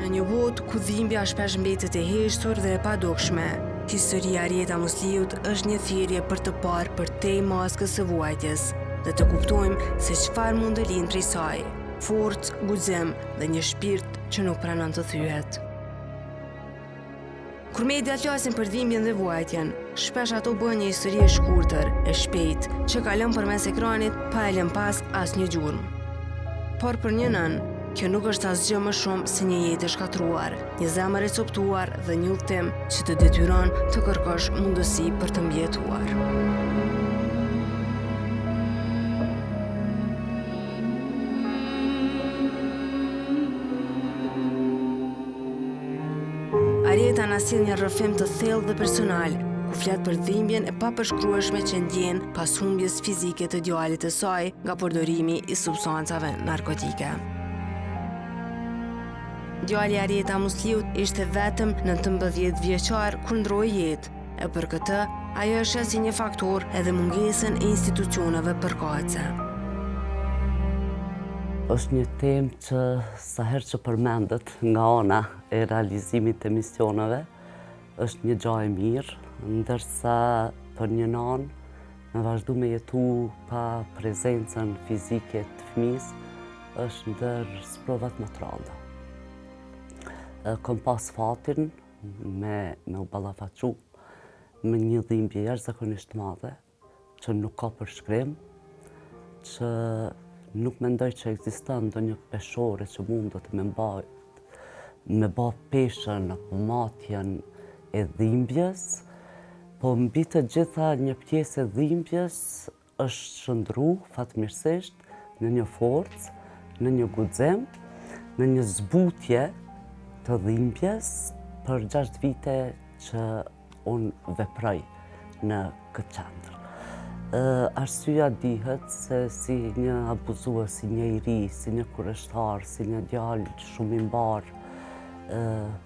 Në një botë ku dhimbja shpesh mbetet e heshtur dhe e padukshme, historia e Arieta Musliut është një thirrje për të parë përtej maskës së vuajtjes dhe të kuptojmë se çfarë mund të lindë prej saj: forcë, guxim dhe një shpirt që nuk pranon të thyhet. Kur mediat flasin për dhimbjen dhe vuajtjen, shpesh ato bëhen një histori e shkurtër, e shpejtë, që kalon përmes ekranit pa e lënë pas asnjë gjurmë. Por për një nën, kjo nuk është asgjë më shumë se një jetë e shkatruar, një zemër e coptuar dhe një udhtim që të detyron të kërkosh mundësi për të mbijetuar. Arieta na sjell një rrëfim të thellë dhe personal, ku flet për dhimbjen e papërshkrueshme që ndjen pas humbjes fizike të djalit të saj nga përdorimi i substancave narkotike. Djali Arieta Musliut ishte vetëm 19 vjeçar kur ndroi jetë, e për këtë ajo është si një faktor edhe mungesën e institucioneve përkatëse. Është një temë që sa herë që përmendet nga ana e realizimit të misioneve, është një gjë e mirë, ndërsa për një anë me vazhdu me jetu pa prezencën fizike të fëmijës është ndër sprovat më të rënda. Kom pas fatin me u ballafaqu me një dhimbje jashtëzakonisht madhe, që nuk ka përshkrim, që nuk mendoj që ekziston ndonjë peshore që mundet me bë peshën apo matjen e dhimbjes, po mbi të gjitha një pjesë e dhimbjes është shndru fatmirësisht në një forcë, në një guxim, në një zbutje të dhimbjes për 6 vite që unë veproj në këtë qendër. Arsyeja dihet se si një abuzues, si një i ri, si një kurreshtar, si një djalë shumë i mbar,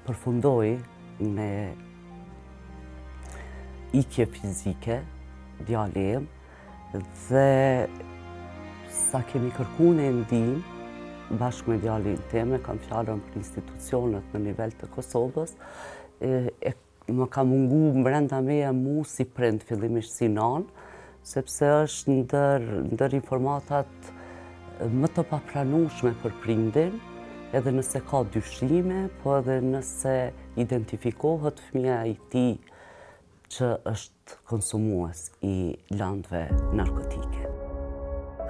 përfundoi me ikje fizike, djali im, dhe sa kemi kërkuar ne ndihmë bashkë me djalin tim, kam fjalën për institucionet në nivel të Kosovës, më ka mungu brenda meje mu si prind, fillimisht si nan, sepse është ndër informatat më të papranueshme për prindin, edhe nëse ka dyshime, po edhe nëse identifikohet fëmija i tij që është konsumues i lëndëve narkotike.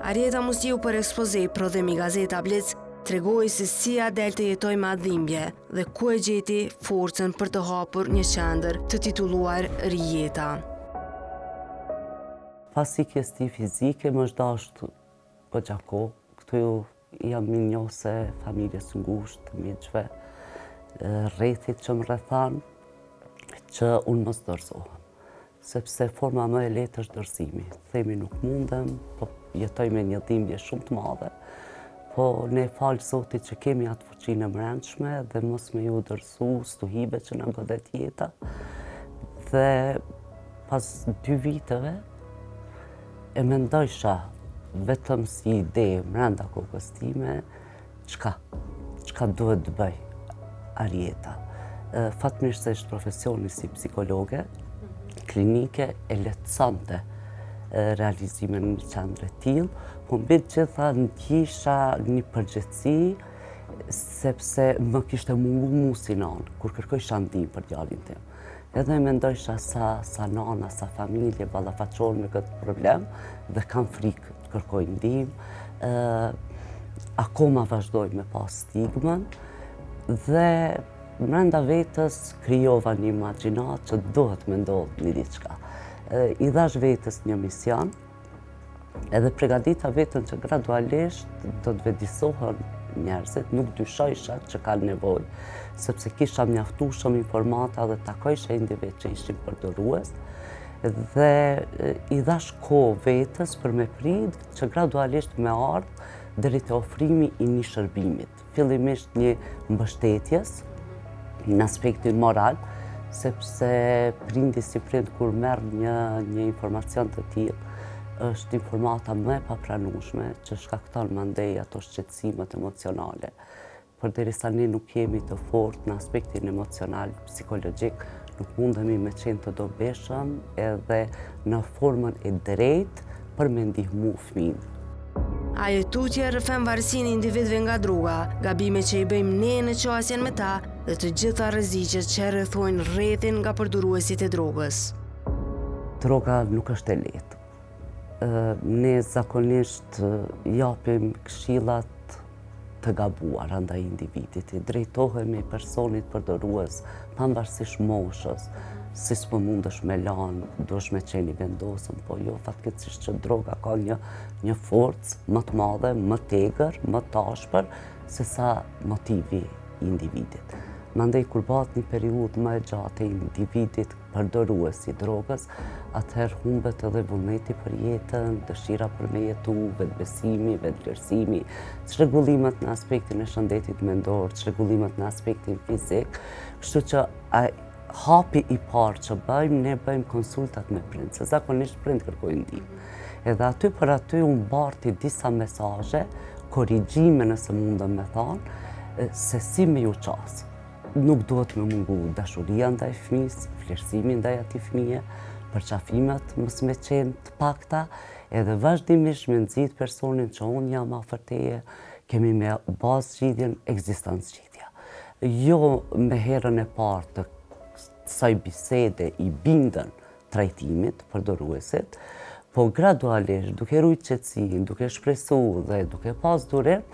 Arieta Musliu për ekspoze i prodhimi Gazeta Blic tregoi se si del të jetoj me atë dhimbje dhe ku e gjeti forcën për të hapur një qendër të titulluar Rijeta. Pas ikjes tij fizike, më është dashur goxha kohë. Këtu jam minjose familjes ngushtë, miqve, rrethit që më rrethan, që unë mos dorëzohem. Sepse forma më e lehtë është dorëzimi. Themi nuk mundem, po jetoj me një dhimbje shumë të madhe, po ne falë Zotit që kemi atë fuqinë e brendshme dhe mos me ju dorëzu stuhibe që na godet jeta. Dhe pas 2 viteve e mendojsha vetëm si ide brenda kokës time, çka duhet të bëj Arieta. Fatmirësisht profesioni si psikologe klinike e lehtësonte realizimin në një qendër e tillë, po mbi të gjitha ndjesha një përgjegjësi sepse më kishte mungu mu si nanë, kur kërkojsha ndihmë për djalin tim. Edhe mendojsha sa nana, sa familje ballafaqohen me këtë problem dhe kam frikë të kërkoj ndihmë. Akoma vazhdoj me pas stigmën dhe brenda vetës krijova një imagjinat që duhet me ndodhë një diçka. I dhash vetës një mision, edhe përgatita vetën që gradualisht do të vedisohen njerëzit, nuk dyshojsha që kanë nevojë, sepse kisha mjaftuar shumë informata dhe takojsha individ që ishin përdorues, dhe i dhash kohë vetës për me prit që gradualisht me ardhë deri te ofrimi i një shërbimit. Fillimisht një mbështetjes në aspektin moral, sepse prindi si prind kur merr një informacion të tillë, është informata më e papranueshme që shkakton mandej ato shqetësimet emocionale. përderisa ne nuk jemi të fortë në aspektin emocional, psikologjik, nuk mundemi me qenë të dobishëm edhe në formën e drejtë për me ndihmu fëmin. Ajo tutje rrëfen varësinë e individëve nga droga, gabime që i bëjmë ne në qasjen me ta dhe të gjitha rreziqet që rrethojnë rrethin nga përdoruesit e drogës. Droga nuk është e lehtë. Ne zakonisht japim këshillat të gabuara ndaj individit, i drejtohemi personit përdorues pavarësisht moshës, si s'po mundesh me lanë, duhesh me qenë i vendosëm, po jo fatkeqësisht që droga ka një forcë më të madhe, më tegër, më tashpër, se sa motivi i individit. Mandej kur bëhet një periudhë më e gjatë e individit përdorues i drogës, atëherë humbet edhe vullneti për jetën, dëshira për me jetu, vetbesimi, vetëvlerësimi, çrregullimet në aspektin e shëndetit mendor, çrregullimet në aspektin fizik, kështu që hapi i parë që bëjmë, ne bëjmë konsultat me prind, se zakonisht prind kërkojnë ndihmë. Edhe aty për aty unë barti disa mesazhe, korrigjime nëse mundem me thanë, se si me ju qasë. Nuk duhet me mungu dashuria ndaj fëmijës, vlerësimi ndaj atij fëmije, përqafimet mos me qenë të pakta, edhe vazhdimisht me nxit personin që unë jam afër teje, kemi me bazë zgjidhjen ekzistancë zgjidhja. Jo me herën e parë të kësaj bisede i bindën trajtimit përdoruesit, po gradualisht, duke rujt qetësinë, duke shpresu dhe duke pas durim,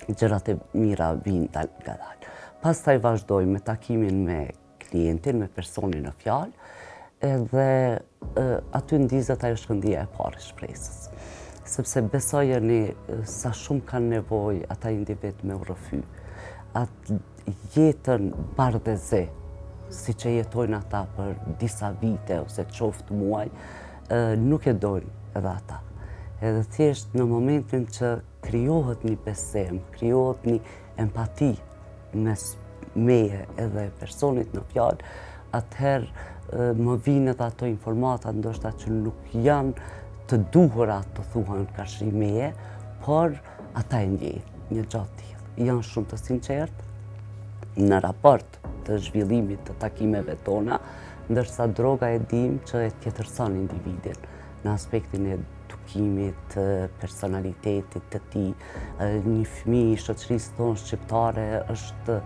gjërat e mira vinë dal nga dal. Pastaj vazhdoj me takimin me klientin, me personin në fjalë, edhe aty ndizet ajo shkëndija e parë e shpresës. Sepse besojeni sa shumë kanë nevojë ata individ me u rrëfy. Atë jetën bardhëze, si që jetojnë ata për disa vite ose qoftë muaj, nuk e dojnë edhe ata. Edhe thjesht në momentin që krijohet një besim, krijohet një empati mes meje edhe personit në fjalë, atëherë më vinë edhe ato informata ndoshta që nuk janë të duhura të thuhen kashri meje, por ata e ndjejnë një gjatë tillë. Janë shumë të sinqertë në raport të zhvillimit të takimeve tona, ndërsa droga e dim që e tjetërson individin në aspektin e edukimit, personalitetit të tij. Një fëmijë i shoqërisë tonë shqiptare është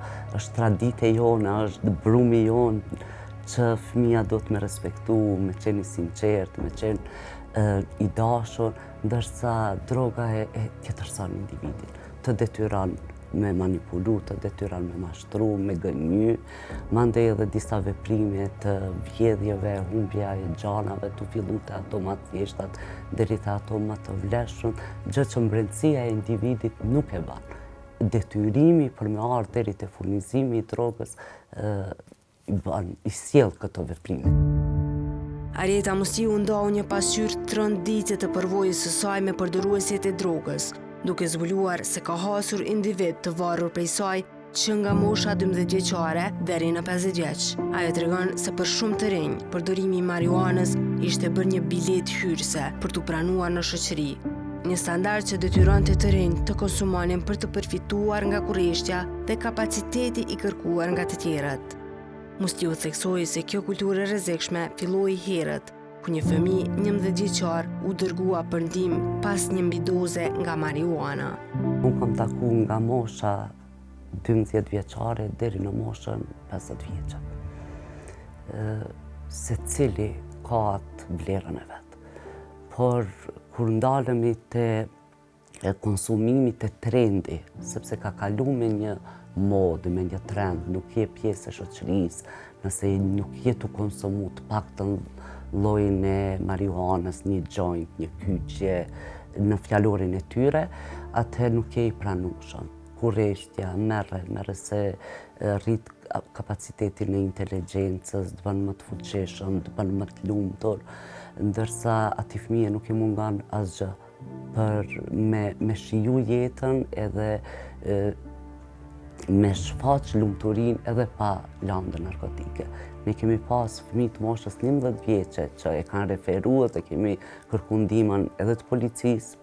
tradite jona, është brumi jonë që fëmia do të me respektu, me qenë i sinqert, me qenë i dashur, ndërsa droga e tjetërson individin, të detyron me manipulu, të detyron me mashtru, me gënjy, mandej edhe disa veprime të vjedhjeve, humbja e gjanave, të fillu të ato më të thjeshtat, deri te ato më të vlefshëm, gjë që mbrëmësia e individit nuk e ban. Detyrimi për me ardhur deri te furnizimi i drogës i sjell këto veprime. Arjeta Mustiu ndau një pasqyrë të rënditse të përvojës së saj me përdoruesit e drogës, duke zbuluar se ka hasur individ të varur prej saj që nga mosha 12 vjeçare deri në 50 vjeç. Ajo tregon se për shumë të rinj, përdorimi i marijuanës ishte bërë një bilet hyrëse për t'u pranuar në shoqëri. Një standard që detyronte të rinj të konsumonin për të përfituar nga kurreshtja dhe kapaciteti i kërkuar nga të tjerët. Mustiu theksoi se kjo kulturë e rrezikshme filloi herët, ku një fëmijë 11 vjeçar u dërgua për ndihmë pas një mbidoze nga marijuana. Unë kam taku nga mosha 12 vjeçare deri në moshën 50 vjeçare. Secili ka atë vlerën e vet. Por kur ndalemi te konsumimi te trendi, sepse ka kalu me një modë, me një trend, nuk je pjesë e shoqërisë, nëse nuk je të konsumu të paktën llojin e marijuanës, një joint, një kyçje në fjalorin e tyre, atëherë nuk je i pranueshëm. Kurreshtja merre se rrit kapacitetin e inteligjencës, të bën më të fuqishëm, të bën më të lumtur, ndërsa atij fëmijë nuk i mungon asgjë për me shiju jetën edhe me shfaq lumturin edhe pa lëndë narkotike. Ne kemi pas fëmijë të moshës 11 vjeçe që e kanë referuar dhe kemi kërkuar ndihmën edhe të policisë,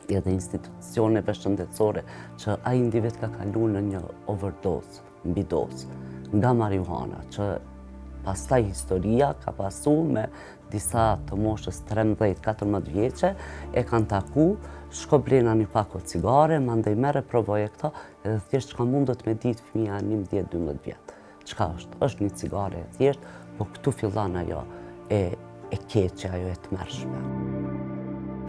edhe institucioneve shëndetësore që ai individ ka kalu në një overdose, mbi dosë, nga marijuana, që pastaj historia ka pasu me disa të moshës 13-14 vjeqe, e kanë taku, shko blena një pako cigare, mandej mere provoje këta, edhe thjesht çka mundet me ditë fëmija 11-12 vjetë. Çka është? Është një cigare e thjesht, po këtu fillan ajo e keqe, ajo e tmerrshme.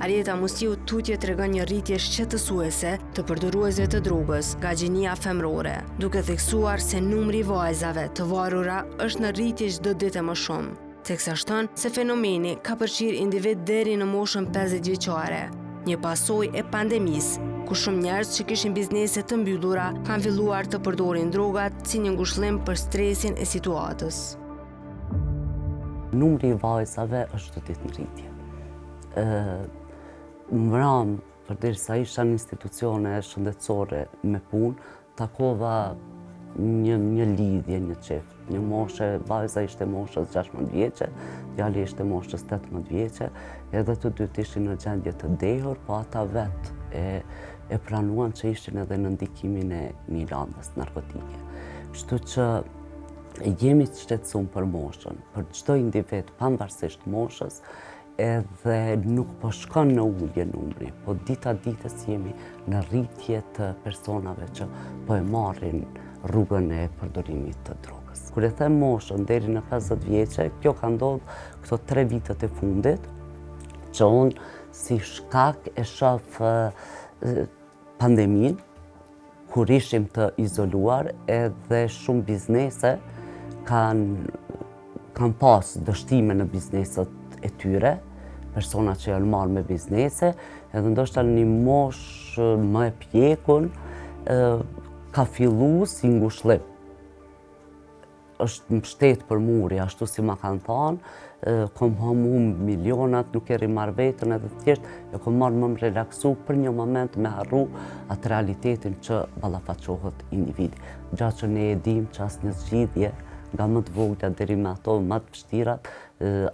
Arieta Mustiu tutje tregon një rritje shqetësuese të përdoruesve të drogës nga gjinia femrore, duke theksuar se numri i vajzave të varura është në rritje çdo ditë më shumë, teksa shton se fenomeni ka përfshirë individ deri në moshën 50 vjeçare, një pasojë e pandemisë, ku shumë njerëz që kishin biznese të mbyllura kanë filluar të përdorin drogat si një ngushëllim për stresin e situatës. Numri i vajzave është ditë në rritje. Mram, përderisa isha në institucione shëndetësore me punë, takova një lidhje, një çift. Një moshe, vajza ishte moshës 16 vjeqe, djali ishte moshës 18 vjeqe, edhe të dytë ishin në gjendje të dehur, po ata vetë e pranuan që ishin edhe në ndikimin e një lëndës narkotike. Kështu që jemi të shqetësuar për moshën, për çdo individ pavarësisht moshës, edhe nuk po shkon në ulje numri, po dita ditës jemi në rritje të personave që po e marrin rrugën e përdorimit të drogës. Kur e them moshën deri në 50 vjeçe, kjo ka ndodhur këto 3 vitet e fundit, që unë si shkak e shoh pandemin, kur ishim të izoluar, edhe shumë biznese kanë pas dështime në bizneset e tyre, persona që janë marrë me biznese, edhe ndoshta një moshë më e pjekun ka fillu si ngushëllim. Është mbështet për muri, ashtu si ma kanë thënë, kom hamu milionat, nuk e rimarr vetën, edhe thjesht e kom marrë më relaksu për një moment me harru atë realitetin që ballafaqohet individi. Gjatë që ne e dim që asnjë zgjidhje nga më të vogla deri me ato më të vështirat,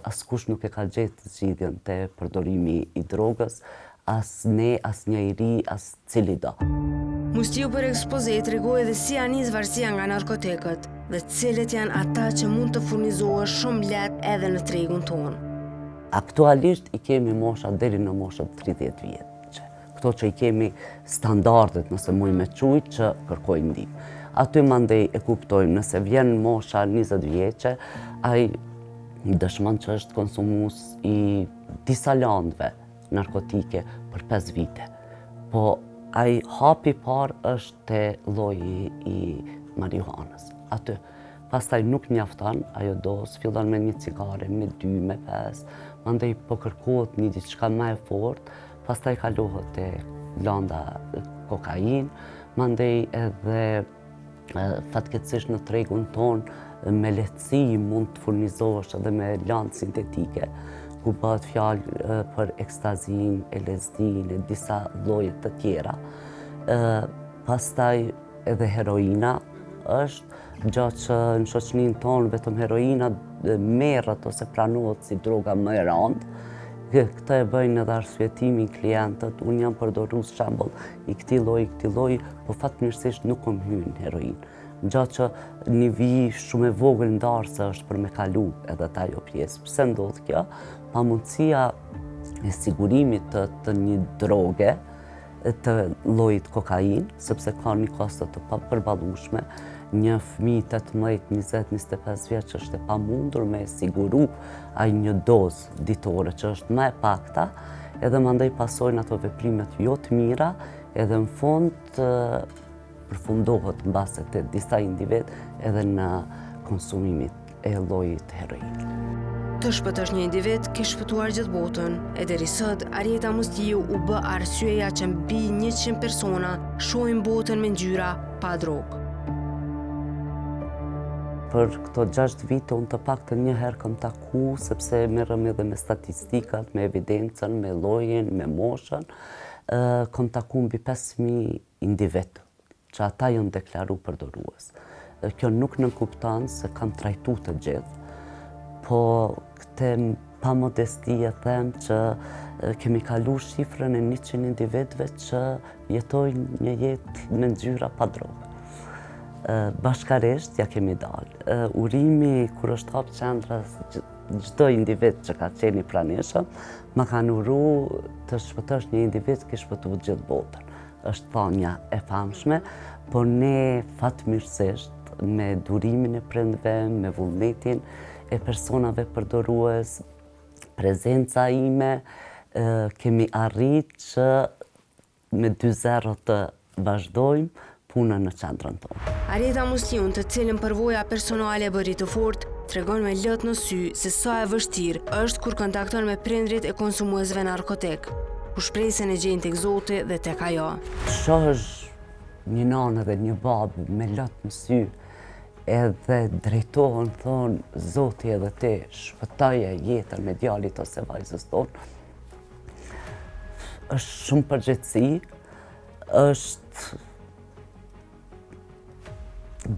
askush nuk e ka gjetë zgjidhjen te përdorimi i drogës, as ne, as njëri, as cili do. Mustiu për ekspoze tregoi edhe si janë nis varësia nga narkotikët dhe cilët janë ata që mund të furnizohen shumë lehtë edhe në tregun tonë. Aktualisht i kemi mosha deri në moshën 30 vjeçe. Këto që i kemi standardet, nëse muj me qujt, që kërkojnë ndihmë. Aty mandej e kuptojmë, nëse vjen mosha 20 vjeçe, ai dëshmon që është konsumus i disa landëve narkotike për 5 vite. Po ai hapi parë është te lloji i marijuanës. Aty. Pastaj nuk mjafton ajo dosë, fillon me një cigare, me 2, me 5, mandej po kërkohet një diçka më e fortë, pastaj kalohet te landa kokainë, mandej edhe fatkeqësisht në tregun ton me lehtësi mund të furnizohesh edhe me landë sintetike, ku bëhet fjalë për ekstazin, LSD-n e disa lloje të tjera. Pastaj edhe heroina është gjatë që në shoqërinë tonë vetëm heroina merret ose pranohet si droga më e rëndë. Këtë e bëjnë edhe arsyetimin klientët, unë jam përdorues shembull i këtij lloji, po fatmirësisht nuk kam hyrë në heroin. Gjatë që një vijë shumë e vogël ndarse është për me kalu edhe ajo pjesë. Pse ndodh kjo? Pamundësia e sigurimit të një droge të llojit kokainë, sepse ka një kosto të papërballueshme. Një fëmijë 18, 20, 25 vjeç është e pamundur me siguru ai një dozë ditore që është më e pakta, edhe mandej pasojnë ato veprimet jo të mira, edhe në fund përfundohet mbase të disa individ edhe në konsumimit e llojit heroin. Të shpëtosh një individ ke shpëtuar gjithë botën, e deri sot Arieta Mustiu u bë arsyeja që mbi 100 persona shohin botën me ngjyra pa drogë. Për këto 6 vite unë të paktën një herë kam taku, sepse merrem edhe me statistikat, me evidencën, me llojin, me moshën, kam taku mbi 5.000 individ, që ata janë deklaru përdorues. Kjo nuk nënkupton se kam trajtu të gjithë, po këte pa modesti e them që kemi kalu shifrën e 100 individëve që jetojnë një jetë me ngjyra pa drogë. Bashkarisht ja kemi dalë. Urimi kur është hap qendra, çdo individ që ka qenë i pranishëm, ma kanë uru të shpëtosh një individ që shpëtu gjithë botën. Është thonja e famshme, po ne fatmirësisht me durimin e prindve, me vullnetin e personave përdorues, prezenca ime, kemi arrit që me 2-0 të vazhdojmë punën në qendrën tonë. Arjeta Musliun, të cilën përvoja personale bëri të fortë, tregon me lët në sy se sa e vështirë është kur kontakton me prindrit e konsumuesve narkotik, ku shpresën e gjen tek Zoti dhe tek ajo. Shohësh një nanë dhe një babë me lët në sy, edhe drejtohen thonë Zoti edhe ti shpëtoje jetën me djalit ose vajzës tonë. Është shumë përgjegjësi, është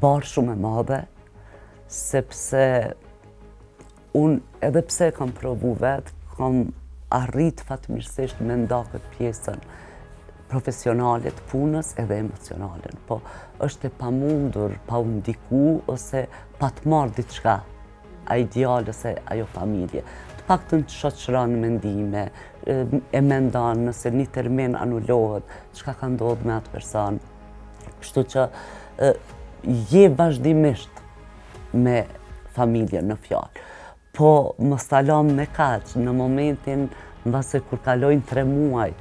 barë shumë e madhe, sepse unë edhe pse kam provu vetë, kam arrit fatmirësisht me nda këtë pjesën profesionalit punës edhe emocionalin, po është e pamundur pa u ndiku ose pa të marrë diçka ai djalë ose ajo familje. Të paktën të shoqëron mendime, e mendon nëse një termin anulohet, çka ka ndodhur me atë person. Kështu që je vazhdimisht me familjen në fjalë. Po mos ta lëm me kaq në momentin mbase kur kalojnë 3 muaj,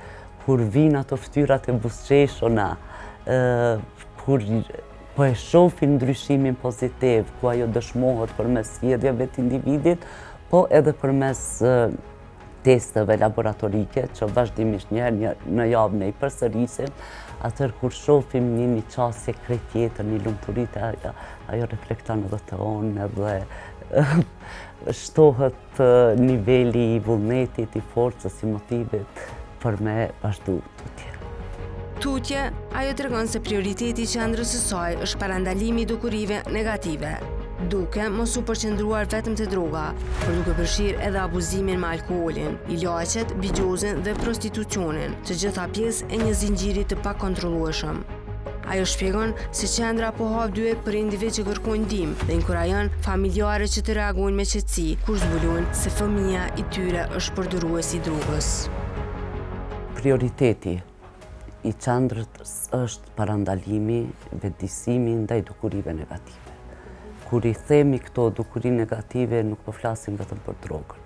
kur vinë ato ftyrat e buzëqeshuna, kur po e shohin ndryshimin pozitiv, ku ajo dëshmohet përmes sjelljeve të individit, po edhe përmes testeve laboratorike që vazhdimisht një në javë ne i përsërisim, atëherë kur shohim një qasje krejt tjetër, një lumturi, ajo reflekton edhe te unë edhe shtohet niveli i vullnetit, i forcës, i motivit për me vazhdu tutje. Tutje, ajo tregon se prioriteti i qendrës së saj është parandalimi i dukurive negative, duke mos u përqendruar vetëm te droga, por duke përfshirë edhe abuzimin me alkoolin, ilaqet, bigjozin dhe prostitucionin, të gjitha pjesë e një zinxhiri të pakontrollueshëm. Ajo shpjegon se qendra po hap dyert për individ që kërkojnë ndihmë dhe inkurajon familjarë që të reagojnë me qetësi kur zbulojnë se fëmia i tyre është përdorues i drogës. Prioriteti i qendrës është parandalimi, vetëdijsimi ndaj dukurive negative. Kur i themi këto dukuri negative, nuk po flasim vetëm për drogën,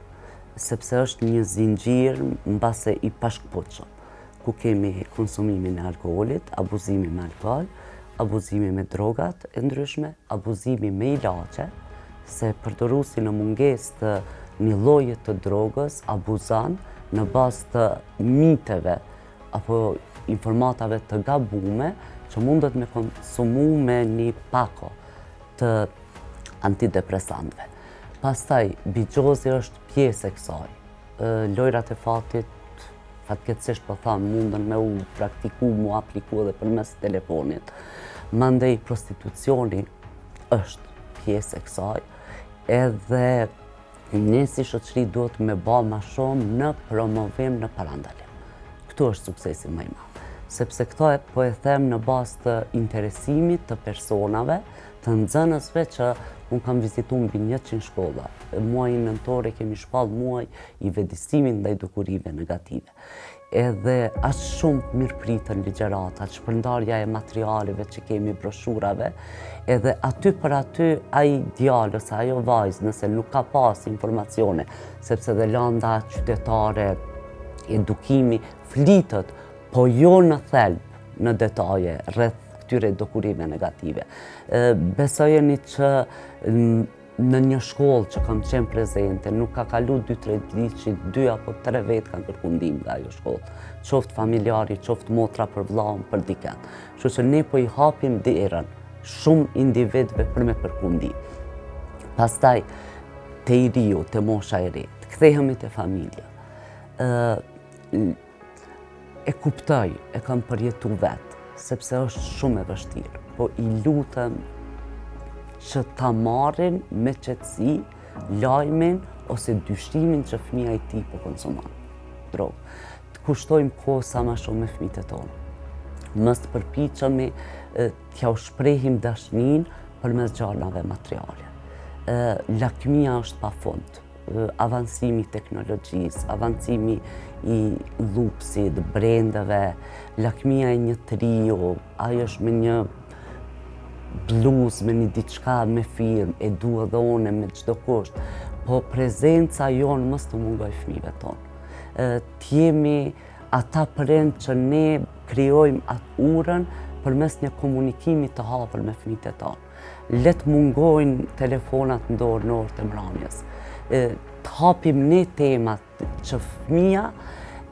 sepse është një zinxhir mbase i pashkputshëm, ku kemi konsumimin e alkoolit, abuzimi me alkool, abuzimi me drogat e ndryshme, abuzimi me ilaçe, se përdoruesi në mungesë të një lloji të drogës abuzon në bazë të miteve apo informatave të gabume që mundet me konsumu me një pako të antidepresantëve. Pastaj, bigjozi është pjesë e kësaj. Lojrat e fatit, fatkeqësisht po tham, munden me u praktiku, mu apliku edhe përmes telefonit. Mandej prostitucioni është pjesë e kësaj, edhe ne si shoqëri duhet me bë më shumë në promovim, në parandalim. Këtu është suksesi më i madh, sepse këto po e them në bazë të interesimit të personave, të nxënësve që unë kam vizitu mbi 100 shkolla. Muajin nëntor kemi shpall muaj i vetëdijsimit ndaj dukurive negative. Edhe aq shumë mirëpritën ligjërata, shpërndarja e materialeve që kemi, broshurave, edhe aty për aty ai djalë ose ajo vajzë, nëse nuk ka pas informacione, sepse dhe landa qytetare, edukimi flitet, po jo në thelb në detaje rreth këtyre dukurive negative. Besojeni që në një shkollë që kam qenë prezente, nuk ka kalu 2-3 ditë që 2 apo 3 vetë kanë kërku ndihmë nga ajo shkollë. Qoftë familjari, qoftë motra për vllahun, për dikën. Kështu që ne po i hapim derën shumë individëve për me kërku ndihmë. Pastaj te i riu, te mosha e re, të kthehemi te familja. E kuptoj, e kam përjetu vetë, sepse është shumë e vështirë, po i lutem që ta marrin me qetësi lajmin ose dyshimin që fëmia i tij po konsumon drogë. Të kushtojmë kohë sa më shumë me fëmijët e tonë. Mos të përpiqemi t'ja u shprehim dashnin përmes gjanave materiale. Lakmia është pafund. Avancimi i teknologjisë, avancimi i luksit, brendeve, lakmia e një trio, ajo është me një bluzë, me një diçka me firmë, e dua dhe une me çdo kusht, po prezenca jonë mos të mungoj fëmijëve tonë. T'jemi ata prind që ne krijojmë atë urën përmes një komunikimi të hapur me fëmijët e tonë. Let mungojnë telefonat në dorë në orët e mbrëmjes. Të hapim ne temat që fëmia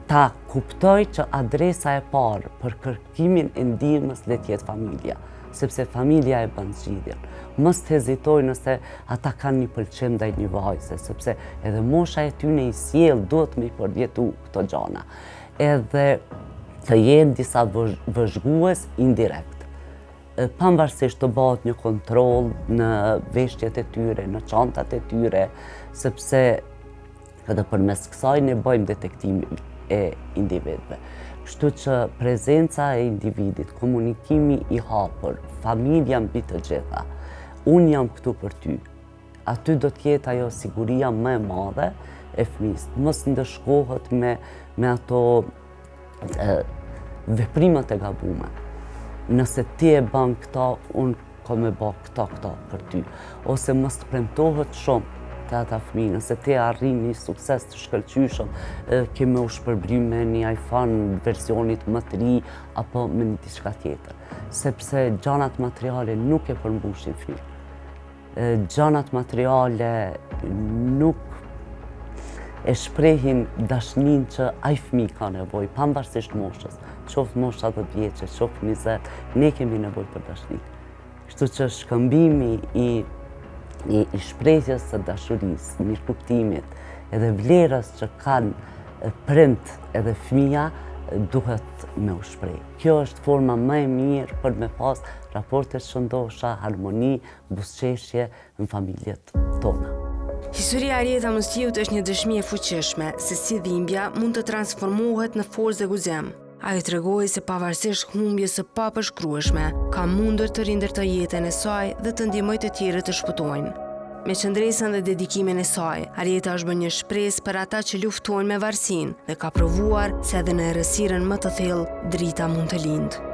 ta kuptoj që adresa e parë për kërkimin e ndihmës le të jetë familja, sepse familja e bën zgjidhjen. Mos të hezitojnë nëse ata kanë një pëlqim ndaj një vajze, sepse edhe mosha e tyre i sjell duhet me i përjetu këto gjëra. Edhe të jenë disa vëzhgues indirekt. Pavarësisht të bëhet një kontroll në veshjet e tyre, në çantat e tyre, sepse edhe përmes kësaj ne bëjmë detektimin e individëve. Kështu që prezenca e individit, komunikimi i hapur, familja mbi të gjitha, unë jam këtu për ty. Aty do të jetë ajo siguria më e madhe e fëmijës. Mos ndëshkohet me ato veprimet e gabuara. Nëse ti e bën këta, unë kam me bë këta për ty. Ose mos të premtohet shumë te ata fëmijë. Nëse ti arrin një sukses të shkëlqyeshëm, ke me u shpërbly me një iPhone versionit më të ri apo me një diçka tjetër. Sepse gjanat materiale nuk e përmbushin fëmijën. Gjanat materiale nuk e shprehin dashnin që ai fëmijë ka nevojë, pavarësisht moshës. Qoftë mosha 10 vjeçe, qoftë 20, ne kemi nevojë për dashni. Kështu që shkëmbimi i shprehjes së dashurisë, mirëkuptimit, edhe vlerës që kanë prind edhe fëmia duhet me u shpreh. Kjo është forma më e mirë për me pas raporte shëndosha, harmoni, buzëqeshje në familjet tona. Historia e Arieta Mustiut është një dëshmi e fuqishme se si dhimbja mund të transformohet në forcë dhe guzim. Ajo tregoi se pavarësisht humbjes së papërshkrueshme, ka mundur të rindërtoj jetën e saj dhe të ndihmojë të tjerët të shpëtojnë. Me qëndresën dhe dedikimin e saj, Arieta është bërë një shpresë për ata që luftojnë me varësinë dhe ka provuar se edhe në errësirën më të thellë drita mund të lindë.